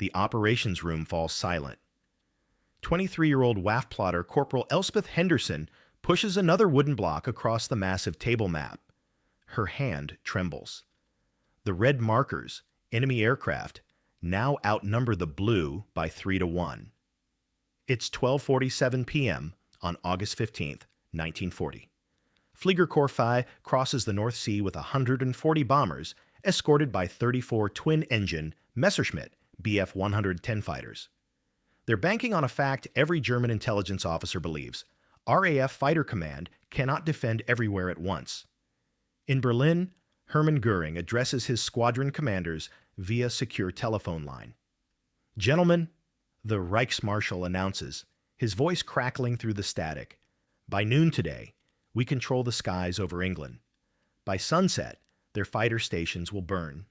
the operations room falls silent. 23-year-old WAF plotter Corporal Elspeth Henderson pushes another wooden block across the massive table map. Her hand trembles. The red markers, enemy aircraft, now outnumber the blue by 3-1. It's 12:47 p.m. on August 15, 1940. Fliegerkorps 5 crosses the North Sea with 140 bombers, escorted by 34 twin-engine Messerschmitt Bf-110 fighters. They're banking on a fact every German intelligence officer believes: RAF Fighter Command cannot defend everywhere at once. In Berlin, Hermann Goering addresses his squadron commanders via secure telephone line. "Gentlemen," the Reichsmarschall announces, his voice crackling through the static, "by noon today, we control the skies over England. By sunset, their fighter stations will burn."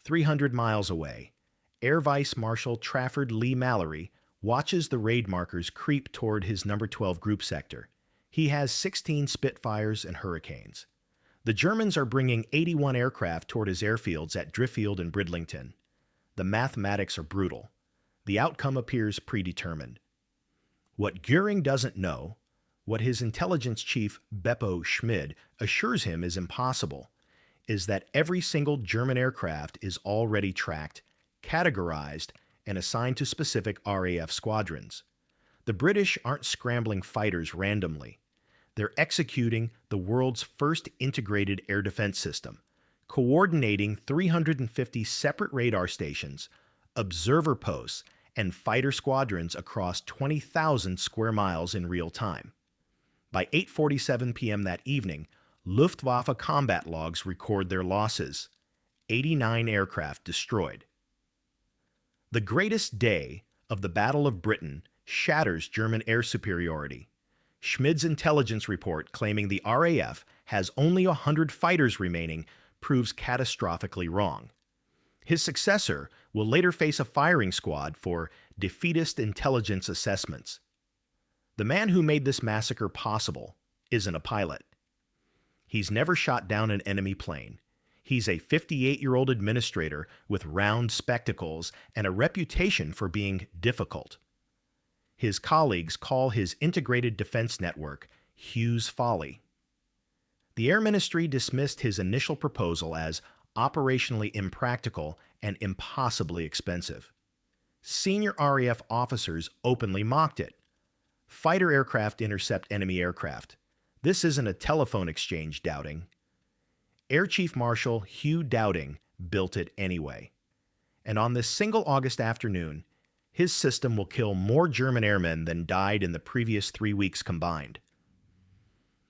300 miles away, Air Vice Marshal Trafford Lee Mallory watches the raid markers creep toward his No. 12 group sector. He has 16 Spitfires and Hurricanes. The Germans are bringing 81 aircraft toward his airfields at Driffield and Bridlington. The mathematics are brutal. The outcome appears predetermined. What Goering doesn't know, what his intelligence chief Beppo Schmid assures him is impossible, is that every single German aircraft is already tracked, categorized, and assigned to specific RAF squadrons. The British aren't scrambling fighters randomly. They're executing the world's first integrated air defense system, coordinating 350 separate radar stations, observer posts, and fighter squadrons across 20,000 square miles in real time. By 8:47 p.m. that evening, Luftwaffe combat logs record their losses: 89 aircraft destroyed. The greatest day of the Battle of Britain shatters German air superiority. Schmid's intelligence report claiming the RAF has only 100 fighters remaining proves catastrophically wrong. His successor will later face a firing squad for defeatist intelligence assessments. The man who made this massacre possible isn't a pilot. He's never shot down an enemy plane. He's a 58-year-old administrator with round spectacles and a reputation for being difficult. His colleagues call his integrated defense network Hugh's Folly. The Air Ministry dismissed his initial proposal as operationally impractical and impossibly expensive. Senior RAF officers openly mocked it. Fighter aircraft intercept enemy aircraft. This isn't a telephone exchange, Dowding. Air Chief Marshal Hugh Dowding built it anyway. And on this single August afternoon, his system will kill more German airmen than died in the previous 3 weeks combined.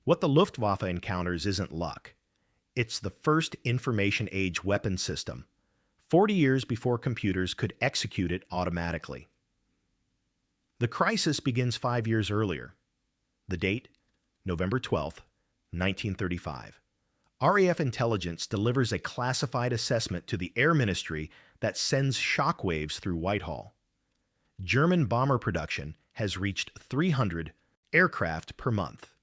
What the Luftwaffe encounters isn't luck. It's the first information age weapon system, 40 years before computers could execute it automatically. The crisis begins 5 years earlier. The date, November 12, 1935. RAF intelligence delivers a classified assessment to the Air Ministry that sends shockwaves through Whitehall. German bomber production has reached 300 aircraft per month.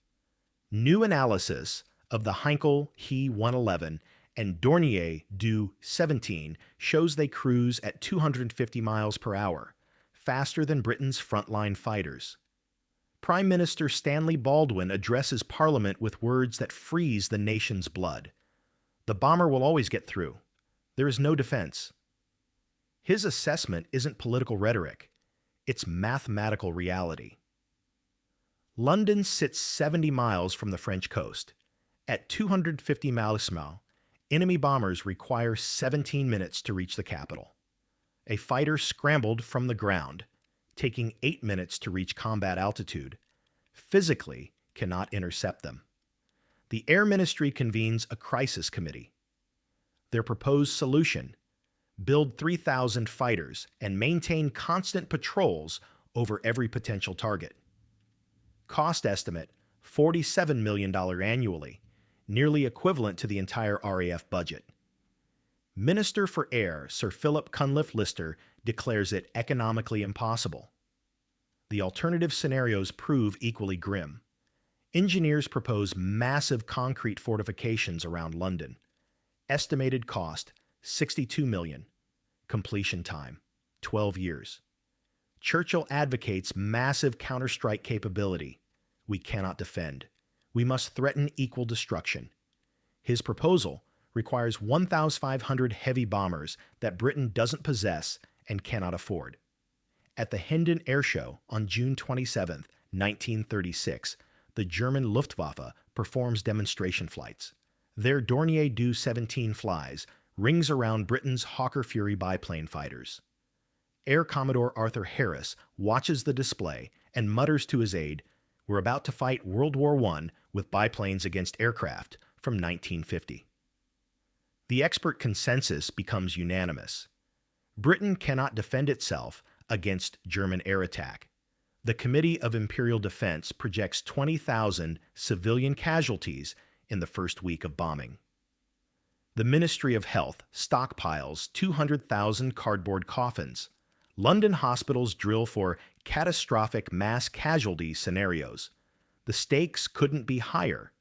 New analysis of the Heinkel He-111 and Dornier Do-17 shows they cruise at 250 miles per hour, faster than Britain's frontline fighters. Prime Minister Stanley Baldwin addresses Parliament with words that freeze the nation's blood. The bomber will always get through. There is no defense. His assessment isn't political rhetoric. It's mathematical reality. London sits 70 miles from the French coast. At 250 miles, enemy bombers require 17 minutes to reach the capital. A fighter scrambled from the ground, taking 8 minutes to reach combat altitude, physically cannot intercept them. The Air Ministry convenes a crisis committee. Their proposed solution: build 3,000 fighters and maintain constant patrols over every potential target. Cost estimate, $47 million annually, nearly equivalent to the entire RAF budget. Minister for Air Sir Philip Cunliffe Lister declares it economically impossible. The alternative scenarios prove equally grim. Engineers propose massive concrete fortifications around London. Estimated cost, $62 million. Completion time, 12 years. Churchill advocates massive counterstrike capability. We cannot defend. We must threaten equal destruction. His proposal requires 1,500 heavy bombers that Britain doesn't possess and cannot afford. At the Hendon Air Show on June 27, 1936, the German Luftwaffe performs demonstration flights. Their Dornier Do-17 flies rings around Britain's Hawker Fury biplane fighters. Air Commodore Arthur Harris watches the display and mutters to his aide, "We're about to fight World War I with biplanes against aircraft," from 1950. The expert consensus becomes unanimous. Britain cannot defend itself against German air attack. The Committee of Imperial Defense projects 20,000 civilian casualties in the first week of bombing. The Ministry of Health stockpiles 200,000 cardboard coffins. London hospitals drill for catastrophic mass casualty scenarios. The stakes couldn't be higher.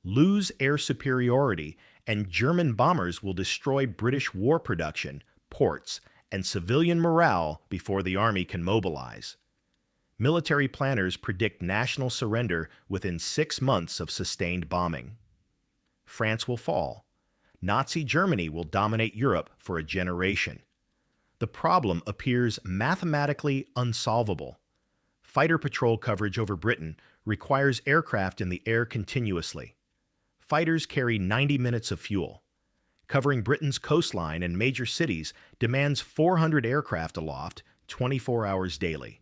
Lose air superiority, and German bombers will destroy British war production, ports, and civilian morale before the army can mobilize. Military planners predict national surrender within 6 months of sustained bombing. France will fall. Nazi Germany will dominate Europe for a generation. The problem appears mathematically unsolvable. Fighter patrol coverage over Britain requires aircraft in the air continuously. Fighters carry 90 minutes of fuel. Covering Britain's coastline and major cities demands 400 aircraft aloft 24 hours daily.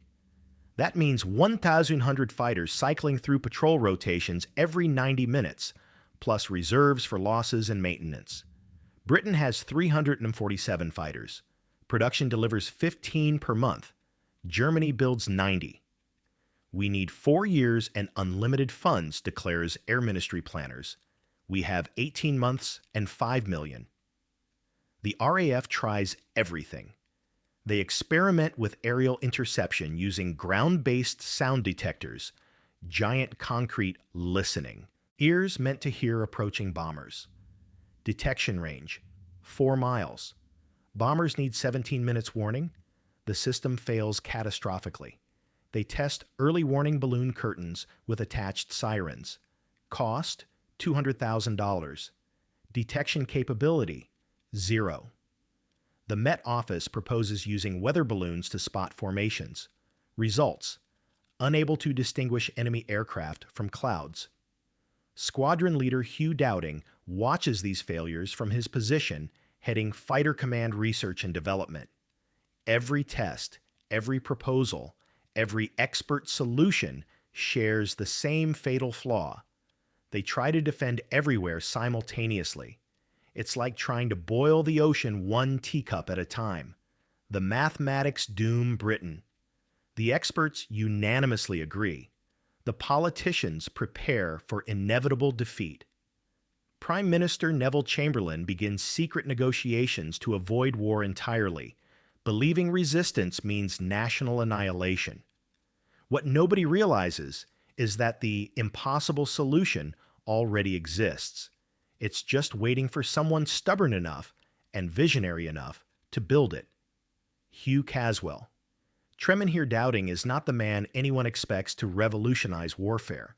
That means 1,100 fighters cycling through patrol rotations every 90 minutes, plus reserves for losses and maintenance. Britain has 347 fighters. Production delivers 15 per month. Germany builds 90. We need 4 years and unlimited funds, declares Air Ministry planners. We have 18 months and 5 million. The RAF tries everything. They experiment with aerial interception using ground-based sound detectors, giant concrete listening, ears meant to hear approaching bombers. Detection range, 4 miles. Bombers need 17 minutes warning. The system fails catastrophically. They test early warning balloon curtains with attached sirens. Cost, $200,000. Detection capability, 0. The Met Office proposes using weather balloons to spot formations. Results: unable to distinguish enemy aircraft from clouds. Squadron leader Hugh Dowding watches these failures from his position heading Fighter Command Research and Development. Every test, every proposal, every expert solution shares the same fatal flaw. They try to defend everywhere simultaneously. It's like trying to boil the ocean one teacup at a time. The mathematics doom Britain. The experts unanimously agree. The politicians prepare for inevitable defeat. Prime Minister Neville Chamberlain begins secret negotiations to avoid war entirely, believing resistance means national annihilation. What nobody realizes is that the impossible solution already exists. It's just waiting for someone stubborn enough and visionary enough to build it. Hugh Caswell. Tremenheere Dowding is not the man anyone expects to revolutionize warfare.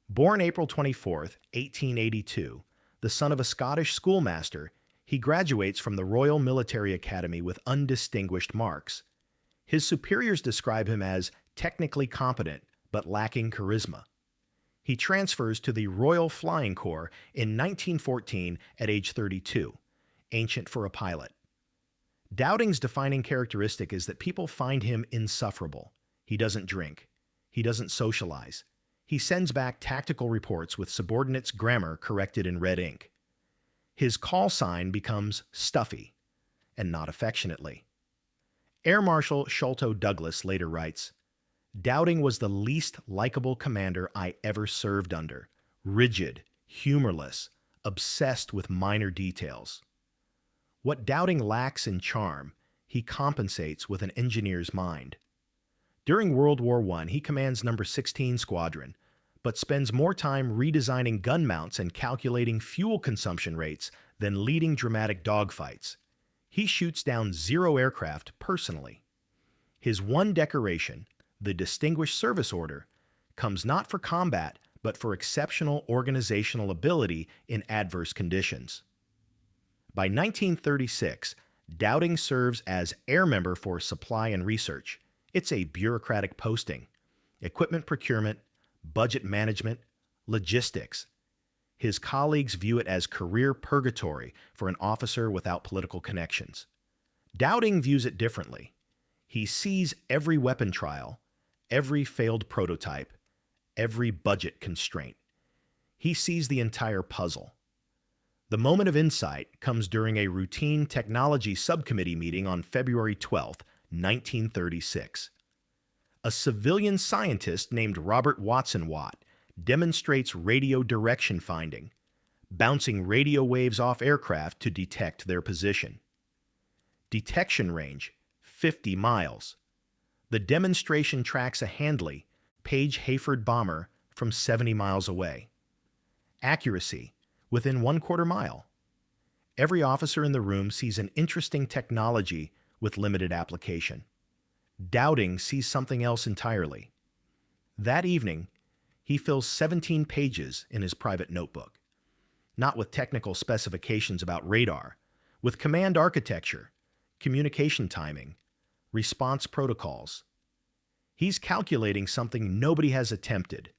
Born April 24, 1882, the son of a Scottish schoolmaster, he graduates from the Royal Military Academy with undistinguished marks. His superiors describe him as technically competent but lacking charisma. He transfers to the Royal Flying Corps in 1914 at age 32, ancient for a pilot. Dowding's defining characteristic is that people find him insufferable. He doesn't drink. He doesn't socialize. He sends back tactical reports with subordinates' grammar corrected in red ink. His call sign becomes Stuffy, and not affectionately. Air Marshal Sholto Douglas later writes, "Dowding was the least likable commander I ever served under, rigid, humorless, obsessed with minor details. What Dowding lacks in charm, he compensates with an engineer's mind." During World War I, he commands No. 16 Squadron, but spends more time redesigning gun mounts and calculating fuel consumption rates than leading dramatic dogfights. He shoots down 0 aircraft personally. His one decoration, the Distinguished Service Order, comes not for combat, but for exceptional organizational ability in adverse conditions. By 1936, Dowding serves as air member for supply and research. It's a bureaucratic posting. Equipment procurement, budget management, logistics. His colleagues view it as career purgatory for an officer without political connections. Dowding views it differently. He sees every weapon trial, every failed prototype, every budget constraint. He sees the entire puzzle. The moment of insight comes during a routine technology subcommittee meeting on February 12, 1936. A civilian scientist named Robert Watson Watt demonstrates radio direction finding, bouncing radio waves off aircraft to detect their position. Detection range, 50 miles. The demonstration tracks a Handley, Page-Hayford bomber from 70 miles away. Accuracy, within 1/4 mile. Every officer in the room sees an interesting technology with limited application. Dowding sees something else entirely. That evening, he fills 17 pages in his private notebook. Not with technical specifications about radar, with command architecture, communication timing, response protocols. He's calculating something nobody has attempted: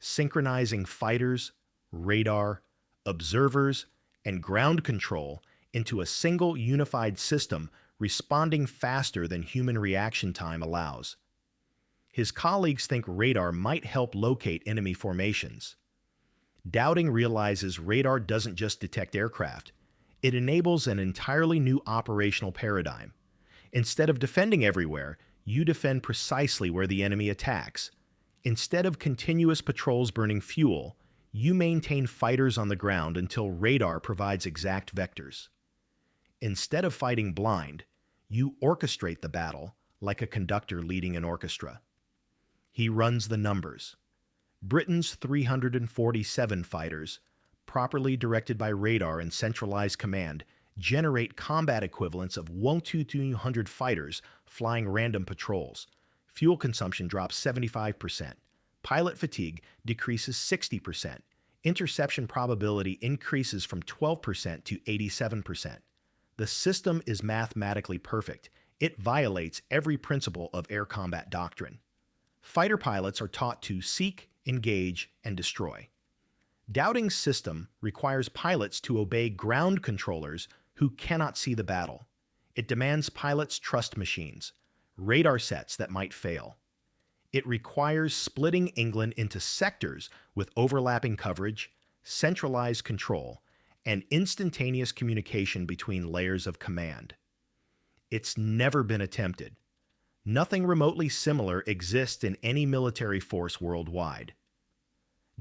synchronizing fighters, radar, observers, and ground control into a single unified system responding faster than human reaction time allows. His colleagues think radar might help locate enemy formations. Dowding realizes radar doesn't just detect aircraft, it enables an entirely new operational paradigm. Instead of defending everywhere, you defend precisely where the enemy attacks. Instead of continuous patrols burning fuel, you maintain fighters on the ground until radar provides exact vectors. Instead of fighting blind, you orchestrate the battle like a conductor leading an orchestra. He runs the numbers. Britain's 347 fighters, properly directed by radar and centralized command, generate combat equivalents of 1-200 fighters flying random patrols. Fuel consumption drops 75%. Pilot fatigue decreases 60%. Interception probability increases from 12% to 87%. The system is mathematically perfect. It violates every principle of air combat doctrine. Fighter pilots are taught to seek, engage, and destroy. Dowding's system requires pilots to obey ground controllers who cannot see the battle. It demands pilots trust machines, radar sets that might fail. It requires splitting England into sectors with overlapping coverage, centralized control, and instantaneous communication between layers of command. It's never been attempted. Nothing remotely similar exists in any military force worldwide.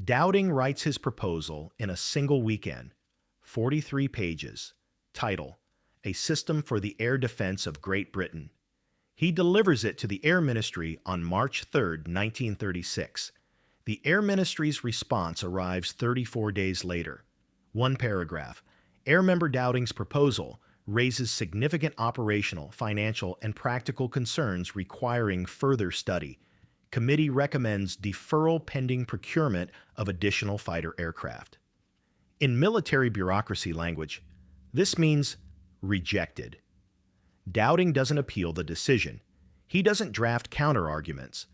Dowding writes his proposal in a single weekend, 43 pages, title, A System for the Air Defense of Great Britain. He delivers it to the Air Ministry on March 3, 1936. The Air Ministry's response arrives 34 days later. One paragraph. Air Member Dowding's proposal raises significant operational, financial, and practical concerns requiring further study. Committee recommends deferral pending procurement of additional fighter aircraft. In military bureaucracy language, this means rejected. Dowding doesn't appeal the decision. He doesn't draft counter-arguments.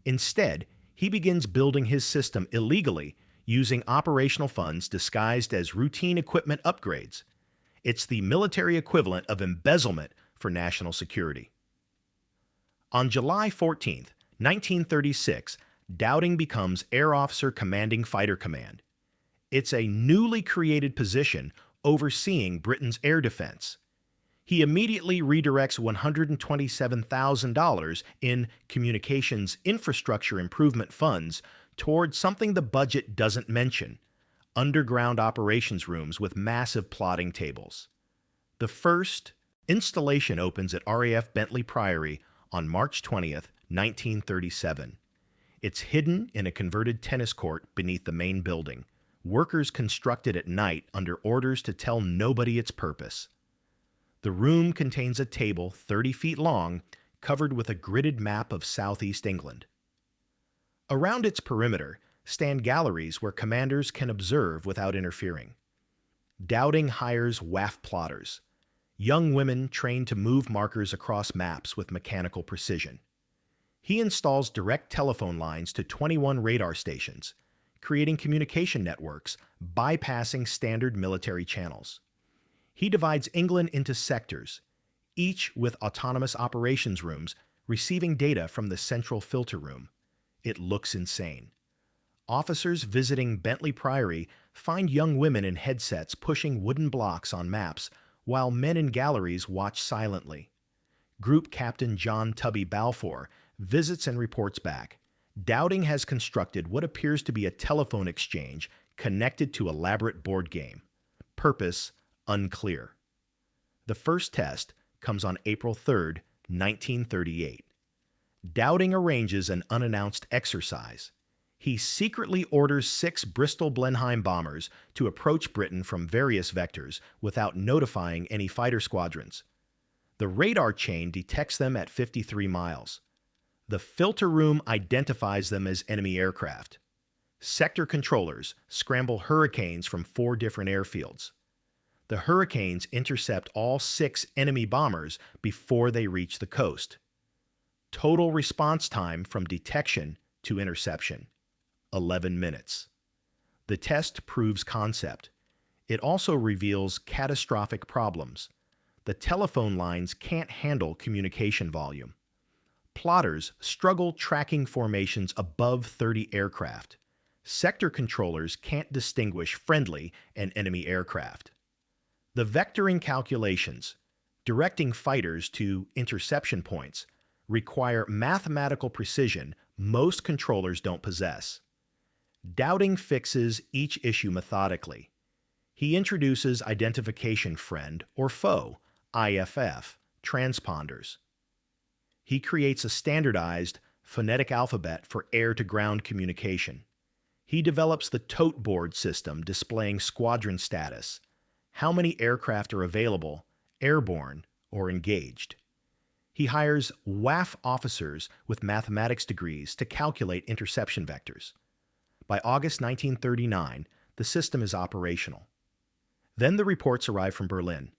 Instead, he begins building his system illegally using operational funds disguised as routine equipment upgrades. It's the military equivalent of embezzlement for national security. On July 14, 1936, Dowding becomes Air Officer Commanding Fighter Command. It's a newly created position overseeing Britain's air defense. He immediately redirects $127,000 in communications infrastructure improvement funds towards something the budget doesn't mention: underground operations rooms with massive plotting tables. The first installation opens at RAF Bentley Priory on March 20th, 1937. It's hidden in a converted tennis court beneath the main building. Workers construct it at night under orders to tell nobody its purpose. The room contains a table 30 feet long, covered with a gridded map of southeast England. Around its perimeter stand galleries where commanders can observe without interfering. Dowding hires WAF plotters, young women trained to move markers across maps with mechanical precision. He installs direct telephone lines to 21 radar stations, creating communication networks, bypassing standard military channels. He divides England into sectors, each with autonomous operations rooms receiving data from the central filter room. It looks insane. Officers visiting Bentley Priory find young women in headsets pushing wooden blocks on maps, while men in galleries watch silently. Group Captain John Tubby Balfour visits and reports back. Dowding has constructed what appears to be a telephone exchange connected to elaborate board game. Purpose unclear. The first test comes on April 3, 1938. Dowding arranges an unannounced exercise. He secretly orders 6 Bristol Blenheim bombers to approach Britain from various vectors without notifying any fighter squadrons. The radar chain detects them at 53 miles. The filter room identifies them as enemy aircraft. Sector controllers scramble Hurricanes from 4 different airfields. The Hurricanes intercept all 6 enemy bombers before they reach the coast. Total response time from detection to interception, 11 minutes. The test proves concept. It also reveals catastrophic problems. The telephone lines can't handle communication volume. Plotters struggle tracking formations above 30 aircraft. Sector controllers can't distinguish friendly and enemy aircraft. The vectoring calculations, directing fighters to interception points, require mathematical precision most controllers don't possess. Dowding fixes each issue methodically. He introduces identification friend or foe, IFF, transponders. He creates a standardized phonetic alphabet for air-to-ground communication. He develops the tote board system displaying squadron status, how many aircraft are available, airborne, or engaged. He hires WAF officers with mathematics degrees to calculate interception vectors. By August 1939, the system is operational. Then the reports arrive from Berlin.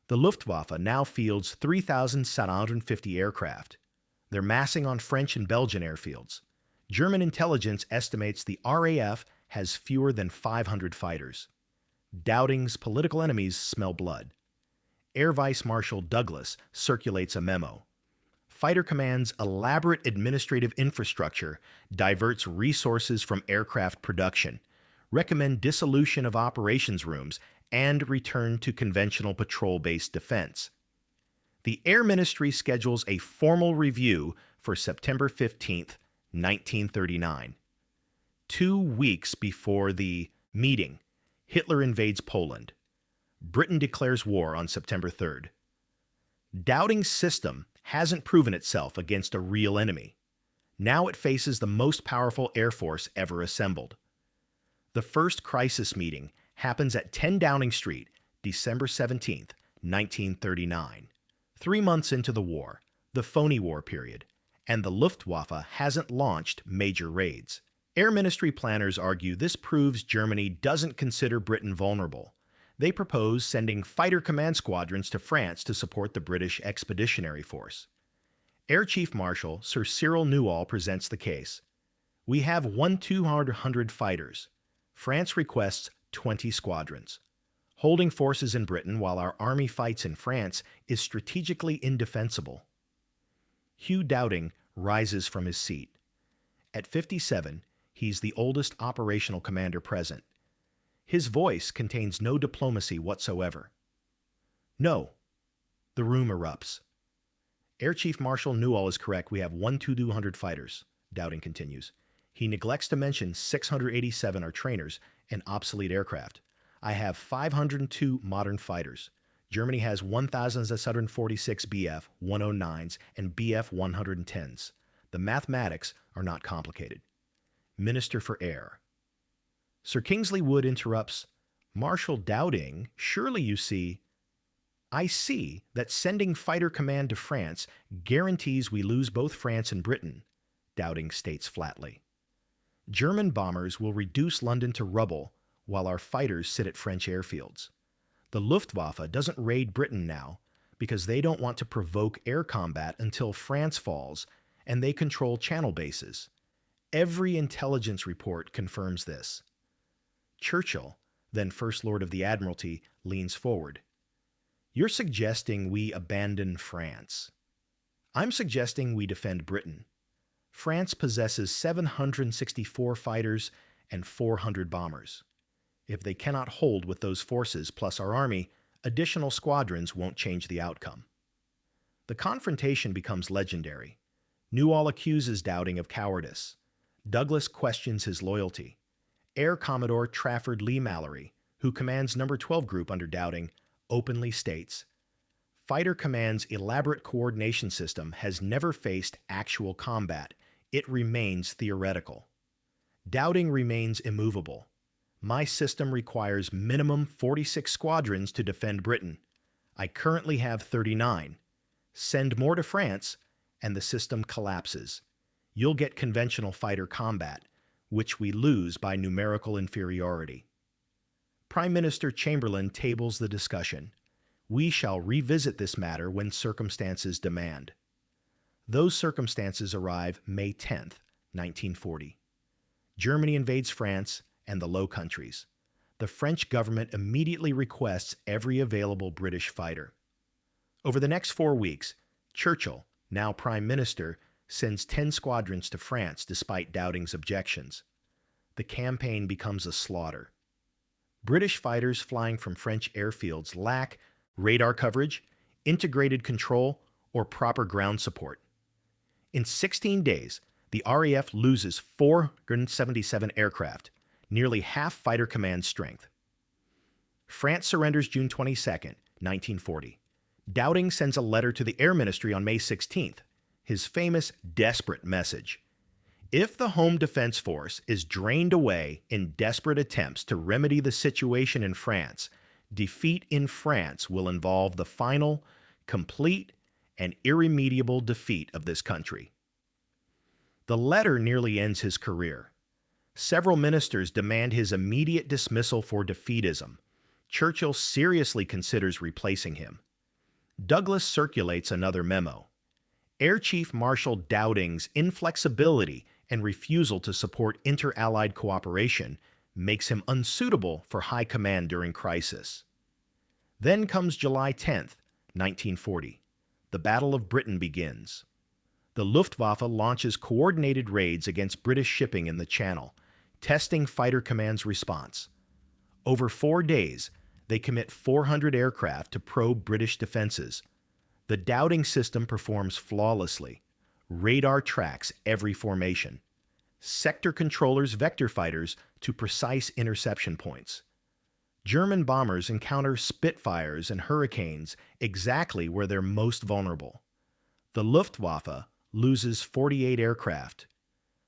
The Luftwaffe now fields 3,750 aircraft. They're massing on French and Belgian airfields. German intelligence estimates the RAF has fewer than 500 fighters. Dowding's political enemies smell blood. Air Vice Marshal Douglas circulates a memo. Fighter Command's elaborate administrative infrastructure diverts resources from aircraft production, recommend dissolution of operations rooms, and return to conventional patrol-based defense. The Air Ministry schedules a formal review for September 15, 1939. 2 weeks before the meeting, Hitler invades Poland. Britain declares war on September 3rd. Dowding's system hasn't proven itself against a real enemy. Now it faces the most powerful air force ever assembled. The first crisis meeting happens at 10 Downing Street, December 17, 1939. 3 months into the war, the phony war period, and the Luftwaffe hasn't launched major raids. Air Ministry planners argue this proves Germany doesn't consider Britain vulnerable. They propose sending fighter command squadrons to France to support the British Expeditionary Force. Air Chief Marshal Sir Cyril Newall presents the case. We have 1,200 fighters. France requests 20 squadrons. Holding forces in Britain while our army fights in France is strategically indefensible. Hugh Dowding rises from his seat. At 57, he's the oldest operational commander present. His voice contains no diplomacy whatsoever. No. The room erupts. Air Chief Marshal Newall is correct. We have 1,200 fighters, Dowding continues. He neglects to mention 687 are trainers and obsolete aircraft. I have 502 modern fighters. Germany has 1,646 Bf-109s and Bf-110s. The mathematics are not complicated. Minister for Air. Sir Kingsley Wood interrupts, Marshal Dowding, surely you see... I see that sending Fighter Command to France guarantees we lose both France and Britain, Dowding states flatly. German bombers will reduce London to rubble while our fighters sit at French airfields. The Luftwaffe doesn't raid Britain now because they don't want to provoke air combat until France falls and they control channel bases. Every intelligence report confirms this. Churchill, then First Lord of the Admiralty, leans forward. You're suggesting we abandon France. I'm suggesting we defend Britain. France possesses 764 fighters and 400 bombers. If they cannot hold with those forces plus our army, additional squadrons won't change the outcome. The confrontation becomes legendary. Newall accuses Dowding of cowardice. Douglas questions his loyalty. Air Commodore Trafford Leigh-Mallory, who commands No. 12 Group under Dowding, openly states, Fighter Command's elaborate coordination system has never faced actual combat. It remains theoretical. Dowding remains immovable. My system requires minimum 46 squadrons to defend Britain. I currently have 39. Send more to France, and the system collapses. You'll get conventional fighter combat, which we lose by numerical inferiority. Prime Minister Chamberlain tables the discussion. We shall revisit this matter when circumstances demand. Those circumstances arrive May 10, 1940. Germany invades France and the Low Countries. The French government immediately requests every available British fighter. Over the next 4 weeks, Churchill, now Prime Minister, sends 10 squadrons to France despite Dowding's objections. The campaign becomes a slaughter. British fighters flying from French airfields lack radar coverage, integrated control, or proper ground support. In 16 days, the RAF loses 477 aircraft, nearly half Fighter Command strength. France surrenders June 22, 1940. Dowding sends a letter to the Air Ministry on May 16th, his famous desperate message. If the Home Defense Force is drained away in desperate attempts to remedy the situation in France, defeat in France will involve the final, complete, and irremediable defeat of this country. The letter nearly ends his career. Several ministers demand his immediate dismissal for defeatism. Churchill seriously considers replacing him. Douglas circulates another memo. Air Chief Marshal Dowding's inflexibility and refusal to support inter-allied cooperation makes him unsuitable for high command during crisis. Then comes July 10, 1940. The Battle of Britain begins. The Luftwaffe launches coordinated raids against British shipping in the Channel, testing Fighter Command's response. Over 4 days, they commit 400 aircraft to probe British defenses. The Dowding system performs flawlessly. Radar tracks every formation. Sector controllers vector fighters to precise interception points. German bombers encounter Spitfires and Hurricanes exactly where they're most vulnerable. The Luftwaffe loses 48 aircraft.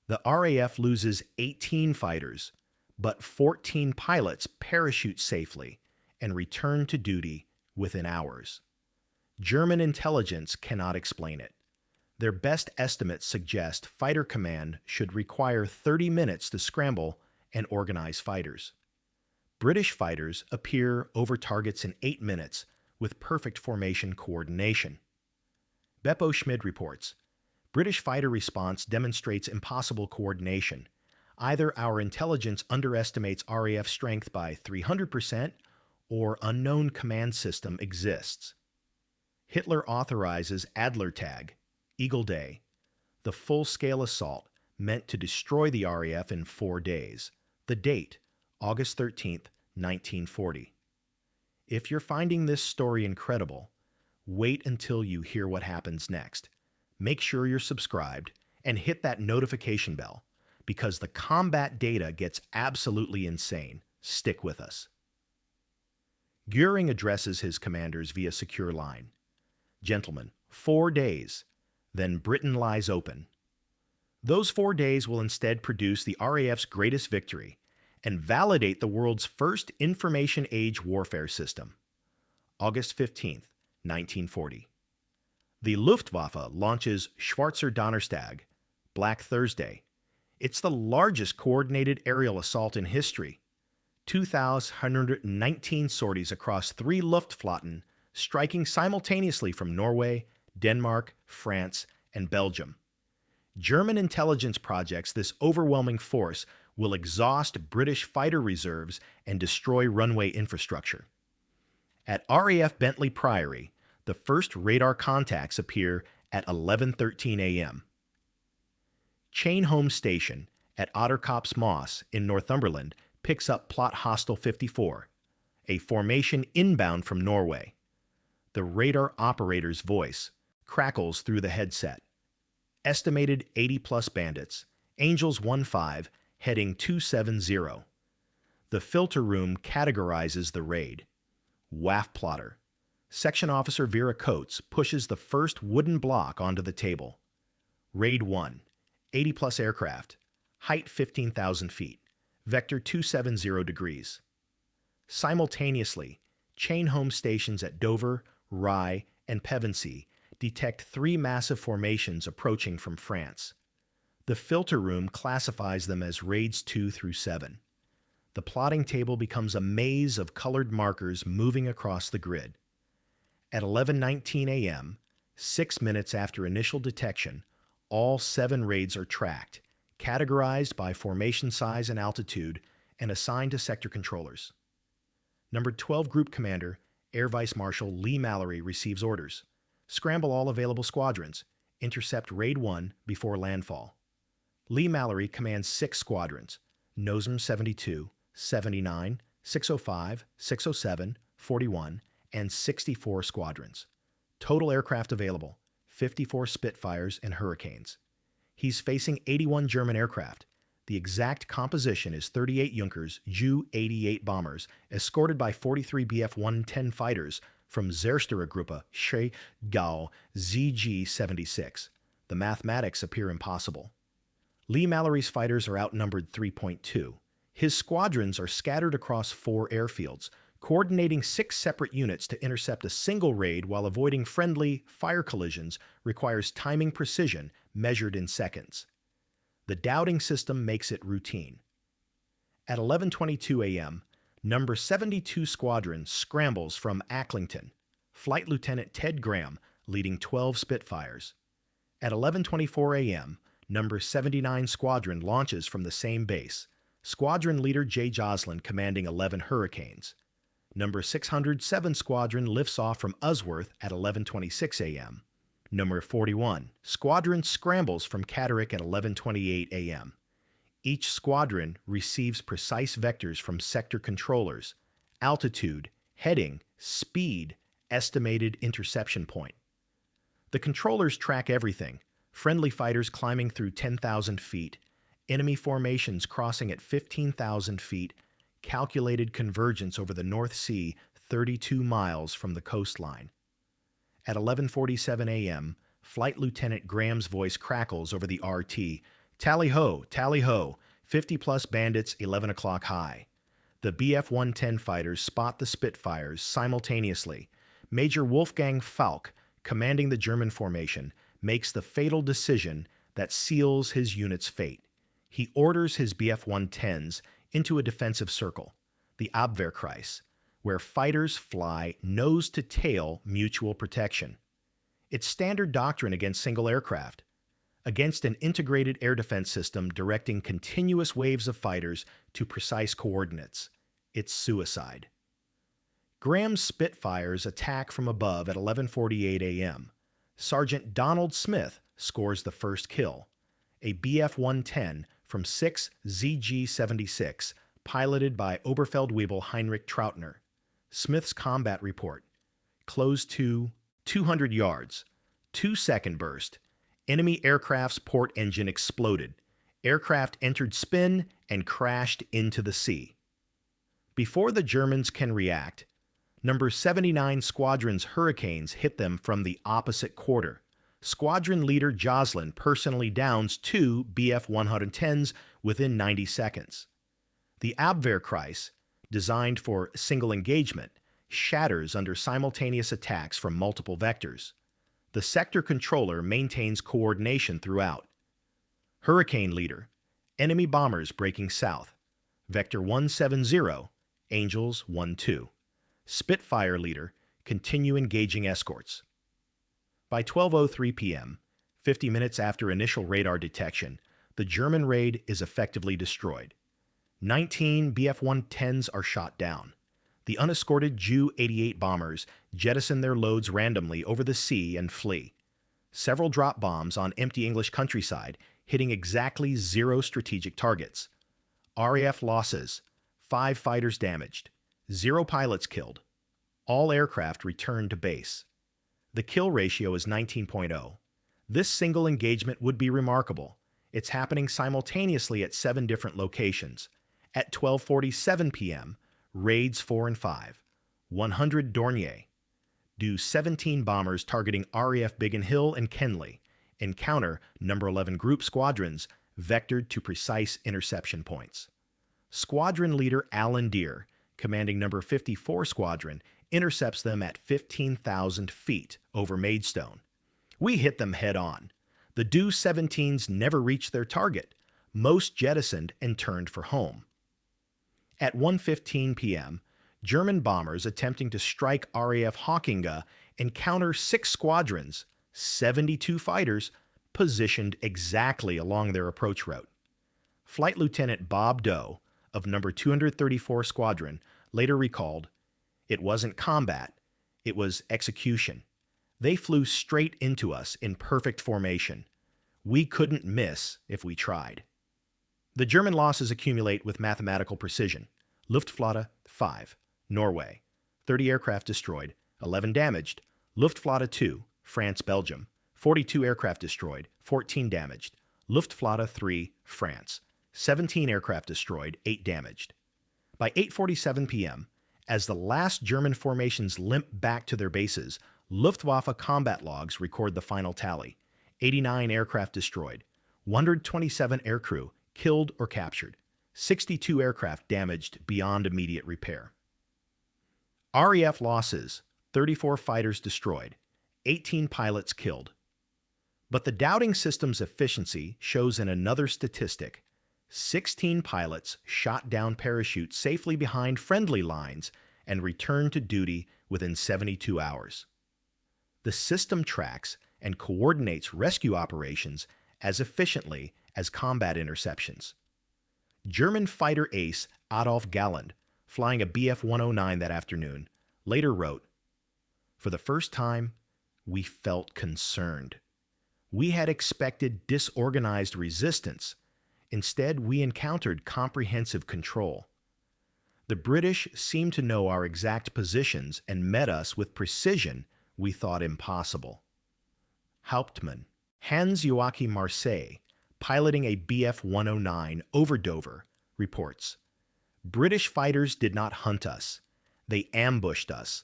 The RAF loses 18 fighters, but 14 pilots parachute safely and return to duty within hours. German intelligence cannot explain it. Their best estimates suggest Fighter Command should require 30 minutes to scramble and organize fighters. British fighters appear over targets in 8 minutes with perfect formation coordination. Beppo Schmid reports, British fighter response demonstrates impossible coordination. Either our intelligence underestimates RAF strength by 300% or unknown command system exists. Hitler authorizes Adlertag, Eagle Day, the full-scale assault meant to destroy the RAF in 4 days. The date, August 13, 1940. If you're finding this story incredible, wait until you hear what happens next. Make sure you're subscribed and hit that notification bell because the combat data gets absolutely insane. Stick with us. Göring addresses his commanders via secure line. Gentlemen, 4 days, then Britain lies open. Those 4 days will instead produce the RAF's greatest victory and validate the world's first information age warfare system. August 15th, 1940. The Luftwaffe launches Schwarzer Donnerstag, Black Thursday. It's the largest coordinated aerial assault in history. 2,119 sorties across 3 Luftflotten, striking simultaneously from Norway, Denmark, France, and Belgium. German intelligence projects this overwhelming force will exhaust British fighter reserves and destroy runway infrastructure. At RAF Bentley Priory, the first radar contacts appear at 11:13 a.m. Chainholme Station at Ottercopse Moss in Northumberland picks up Plot Hostile 54, a formation inbound from Norway. The radar operator's voice crackles through the headset. Estimated 80-plus bandits, Angels 1-5, heading 270. The filter room categorizes the raid. WAF plotter. Section Officer Vera Coates pushes the first wooden block onto the table. Raid 1, 80-plus aircraft, height 15,000 feet, vector 270 degrees. Simultaneously, Chainholme stations at Dover, Rye, and Pevensey detect 3 massive formations approaching from France. The filter room classifies them as raids 2 through 7. The plotting table becomes a maze of colored markers moving across the grid. At 11:19 a.m., 6 minutes after initial detection, all 7 raids are tracked, categorized by formation size and altitude, and assigned to sector controllers. Number 12 Group Commander, Air Vice Marshal Lee Mallory receives orders. Scramble all available squadrons. Intercept Raid 1 before landfall. Lee Mallory commands 6 squadrons: NOSM 72, 79, 605, 607, 41, and 64 squadrons. Total aircraft available: 54 Spitfires and Hurricanes. He's facing 81 German aircraft. The exact composition is 38 Junkers Ju-88 bombers, escorted by 43 Bf-110 fighters from Zerstörer-Gruppe Schegau ZG-76. The mathematics appear impossible. Lee Mallory's fighters are outnumbered 3.2. His squadrons are scattered across 4 airfields, coordinating 6 separate units to intercept a single raid while avoiding friendly fire collisions requires timing precision measured in seconds. The Dowding System makes it routine. At 11:22 a.m., Number 72 Squadron scrambles from Acklington, Flight Lieutenant Ted Graham leading 12 Spitfires. At 11:24 a.m., Number 79 Squadron launches from the same base, Squadron Leader Jay Joslin commanding 11 Hurricanes. Number 607 Squadron lifts off from Usworth at 11:26 a.m. Number 41 Squadron scrambles from Catterick at 11:28 a.m. Each squadron receives precise vectors from sector controllers: altitude, heading, speed, estimated interception point. The controllers track everything: friendly fighters climbing through 10,000 feet, enemy formations crossing at 15,000 feet, calculated convergence over the North Sea 32 miles from the coastline. At 11:47 a.m., Flight Lieutenant Graham's voice crackles over the RT. Tally ho, 50-plus bandits 11 o'clock high. The Bf-110 fighters spot the Spitfires simultaneously. Major Wolfgang Falk, commanding the German formation, makes the fatal decision that seals his unit's fate. He orders his Bf-110s into a defensive circle, the Abwehrkreis, where fighters fly nose-to-tail mutual protection. It's standard doctrine against single aircraft. Against an integrated air defense system directing continuous waves of fighters to precise coordinates, it's suicide. Graham's Spitfires attack from above at 11:48 a.m. Sergeant Donald Smith scores the first kill, a Bf-110 from 6 ZG-76, piloted by Oberfeldwebel Heinrich Trautner. Smith's combat report: close to 200 yards, 2-second burst. Enemy aircraft's port engine exploded. Aircraft entered spin and crashed into the sea. Before the Germans can react, Number 79 Squadron's Hurricanes hit them from the opposite quarter. Squadron Leader Joslin personally downs 2 Bf-110s within 90 seconds. The Abwehrkreis, designed for single engagement, shatters under simultaneous attacks from multiple vectors. The sector controller maintains coordination throughout. Hurricane leader, enemy bombers breaking south. Vector 170, Angels 1-2. Spitfire leader, continue engaging escorts. By 12:03 p.m., 50 minutes after initial radar detection, the German raid is effectively destroyed. 19 Bf-110s are shot down. The unescorted Ju-88 bombers jettison their loads randomly over the sea and flee. Several drop bombs on empty English countryside, hitting exactly 0 strategic targets. RAF losses: 5 fighters damaged, 0 pilots killed. All aircraft returned to base. The kill ratio is 19.0. This single engagement would be remarkable. It's happening simultaneously at 7 different locations. At 12:47 p.m., raids 4 and 5. 100 Dornier. Do 17 bombers targeting RAF Biggin Hill and Kenley. Encounter number 11 group squadrons vectored to precise interception points. Squadron leader Alan Deere, commanding number 54 Squadron, intercepts them at 15,000 feet over Maidstone. We hit them head on. The Do-17s never reached their target. Most jettisoned and turned for home. At 1:15 p.m., German bombers attempting to strike RAF Hawkinga encounter 6 squadrons, 72 fighters, positioned exactly along their approach route. Flight Lieutenant Bob Doe of number 234 Squadron later recalled, "It wasn't combat, it was execution. They flew straight into us in perfect formation. We couldn't miss if we tried." The German losses accumulate with mathematical precision. Luftwaffe 5, Norway, 30 aircraft destroyed, 11 damaged. Luftwaffe 2, France, Belgium, 42 aircraft destroyed, 14 damaged. Luftwaffe 3, France, 17 aircraft destroyed, 8 damaged. By 8:47 p.m., as the last German formations limp back to their bases, Luftwaffe combat logs record the final tally: 89 aircraft destroyed, 127 aircrew killed or captured, 62 aircraft damaged beyond immediate repair. RAF losses: 34 fighters destroyed, 18 pilots killed. But the Dowding System's efficiency shows in another statistic: 16 pilots shot down parachute safely behind friendly lines and returned to duty within 72 hours. The system tracks and coordinates rescue operations as efficiently as combat interceptions. German fighter ace Adolf Galland, flying a Bf-109 that afternoon, later wrote, "For the first time, we felt concerned. We had expected disorganized resistance. Instead, we encountered comprehensive control. The British seemed to know our exact positions and met us with precision we thought impossible." Hauptmann Hans-Joachim Marseille, piloting a Bf-109 over Dover, reports, "British fighters did not hunt us. They ambushed us,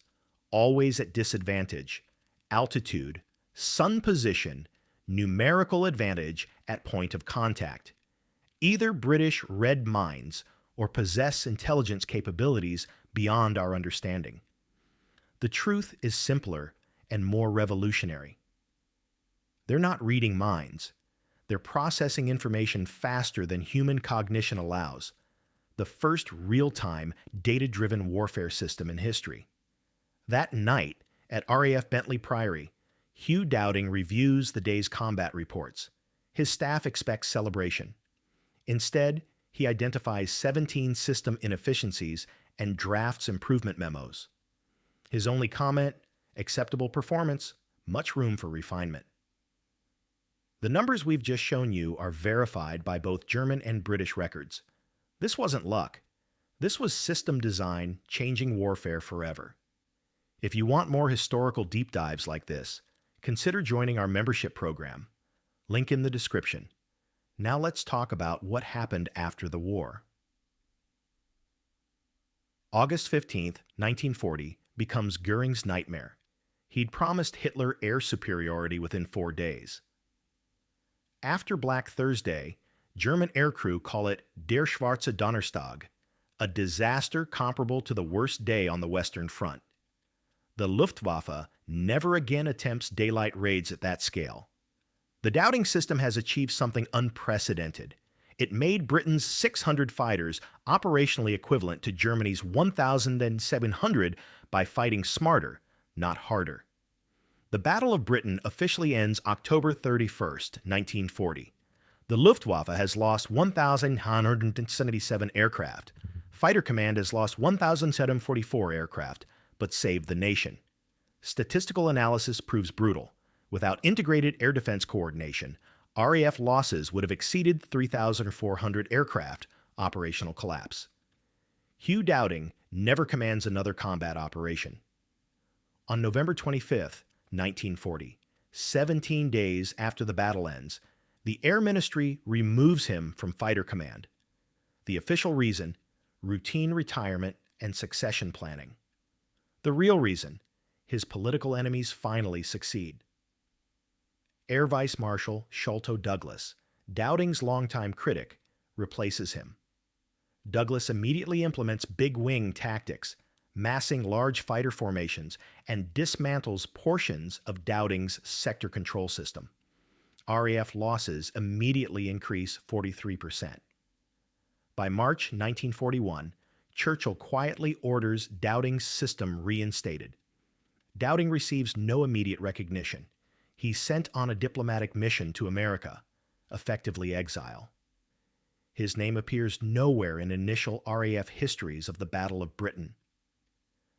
always at disadvantage, altitude, sun position, numerical advantage at point of contact. Either British read minds or possess intelligence capabilities beyond our understanding. The truth is simpler and more revolutionary. They're not reading minds. They're processing information faster than human cognition allows. The first real-time, data-driven warfare system in history." That night, at RAF Bentley Priory, Hugh Dowding reviews the day's combat reports. His staff expects celebration. Instead, he identifies 17 system inefficiencies and drafts improvement memos. His only comment: acceptable performance, much room for refinement. The numbers we've just shown you are verified by both German and British records. This wasn't luck. This was system design changing warfare forever. If you want more historical deep dives like this, consider joining our membership program. Link in the description. Now let's talk about what happened after the war. August 15th, 1940 becomes Göring's nightmare. He'd promised Hitler air superiority within 4 days. After Black Thursday, German aircrew call it Der Schwarze Donnerstag, a disaster comparable to the worst day on the Western Front. The Luftwaffe never again attempts daylight raids at that scale. The Dowding system has achieved something unprecedented. It made Britain's 600 fighters operationally equivalent to Germany's 1,700 by fighting smarter, not harder. The Battle of Britain officially ends October 31st, 1940. The Luftwaffe has lost 1,177 aircraft. Fighter Command has lost 1,744 aircraft, but saved the nation. Statistical analysis proves brutal. Without integrated air defense coordination, RAF losses would have exceeded 3,400 aircraft, operational collapse. Hugh Dowding never commands another combat operation. On November 25, 1940, 17 days after the battle ends, the Air Ministry removes him from Fighter Command. The official reason: routine retirement and succession planning. The real reason: his political enemies finally succeed. Air Vice Marshal Sholto Douglas, Dowding's longtime critic, replaces him. Douglas immediately implements big wing tactics, massing large fighter formations, and dismantles portions of Dowding's sector control system. RAF losses immediately increase 43%. By March 1941, Churchill quietly orders Dowding's system reinstated. Dowding receives no immediate recognition. He's sent on a diplomatic mission to America, effectively exile. His name appears nowhere in initial RAF histories of the Battle of Britain.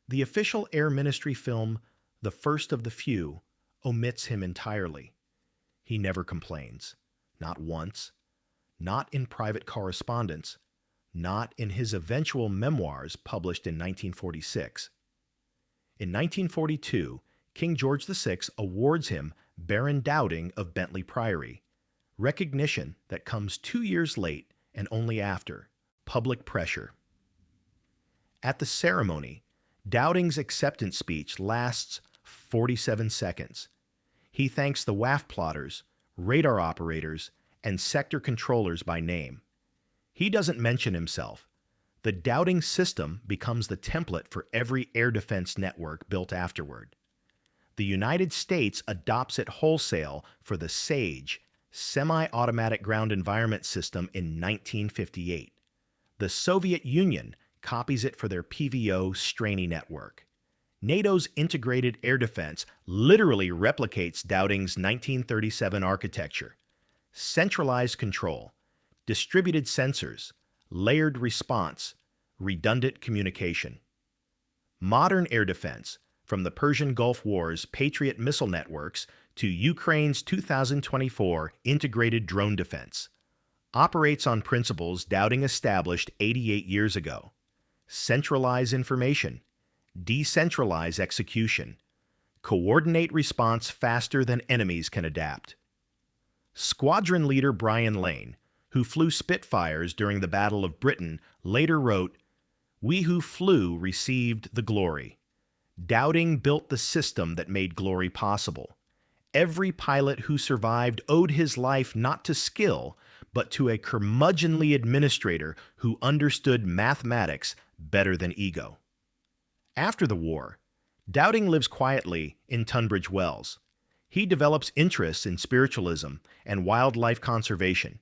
The official Air Ministry film, The First of the Few, omits him entirely. He never complains, not once, not in private correspondence, not in his eventual memoirs published in 1946. In 1942, King George VI awards him Baron Dowding of Bentley Priory, recognition that comes 2 years late and only after public pressure. At the ceremony, Dowding's acceptance speech lasts 47 seconds. He thanks the WAF plotters, radar operators, and sector controllers by name. He doesn't mention himself. The Dowding system becomes the template for every air defense network built afterward. The United States adopts it wholesale for the SAGE, Semi-Automatic Ground Environment System, in 1958. The Soviet Union copies it for their PVO Strany network. NATO's integrated air defense literally replicates Dowding's 1937 architecture. Centralized control, distributed sensors, layered response, redundant communication. Modern air defense, from the Persian Gulf War's Patriot missile networks to Ukraine's 2024 integrated drone defense, operates on principles Dowding established 88 years ago. Centralize information, decentralize execution, coordinate response faster than enemies can adapt. Squadron leader Brian Lane, who flew Spitfires during the Battle of Britain, later wrote, "We who flew received the glory. Dowding built the system that made glory possible. Every pilot who survived owed his life not to skill, but to a curmudgeonly administrator who understood mathematics better than ego." After the war, Dowding lives quietly in Tunbridge Wells. He develops interests in spiritualism and wildlife conservation.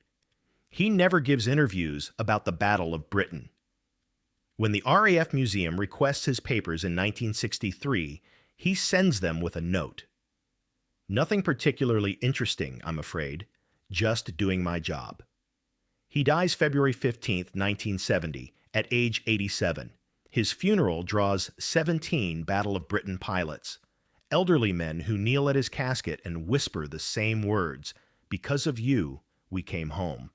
He never gives interviews about the Battle of Britain. When the RAF Museum requests his papers in 1963, he sends them with a note. Nothing particularly interesting, I'm afraid, just doing my job. He dies February 15, 1970, at age 87. His funeral draws 17 Battle of Britain pilots, elderly men who kneel at his casket and whisper the same words, "Because of you, we came home."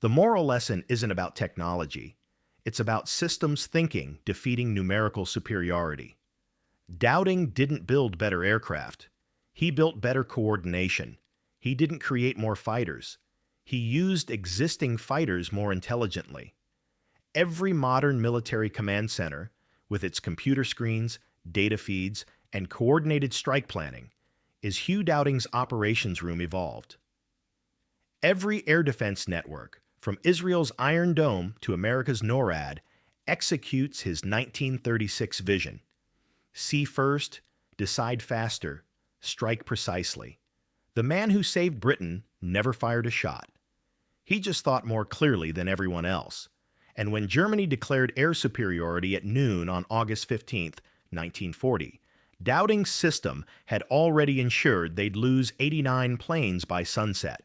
The moral lesson isn't about technology. It's about systems thinking defeating numerical superiority. Dowding didn't build better aircraft. He built better coordination. He didn't create more fighters. He used existing fighters more intelligently. Every modern military command center, with its computer screens, data feeds, and coordinated strike planning, is Hugh Dowding's operations room evolved. Every air defense network, from Israel's Iron Dome to America's NORAD, executes his 1936 vision. See first, decide faster, strike precisely. The man who saved Britain never fired a shot. He just thought more clearly than everyone else. And when Germany declared air superiority at noon on August 15th, 1940, Dowding System had already ensured they'd lose 89 planes by sunset.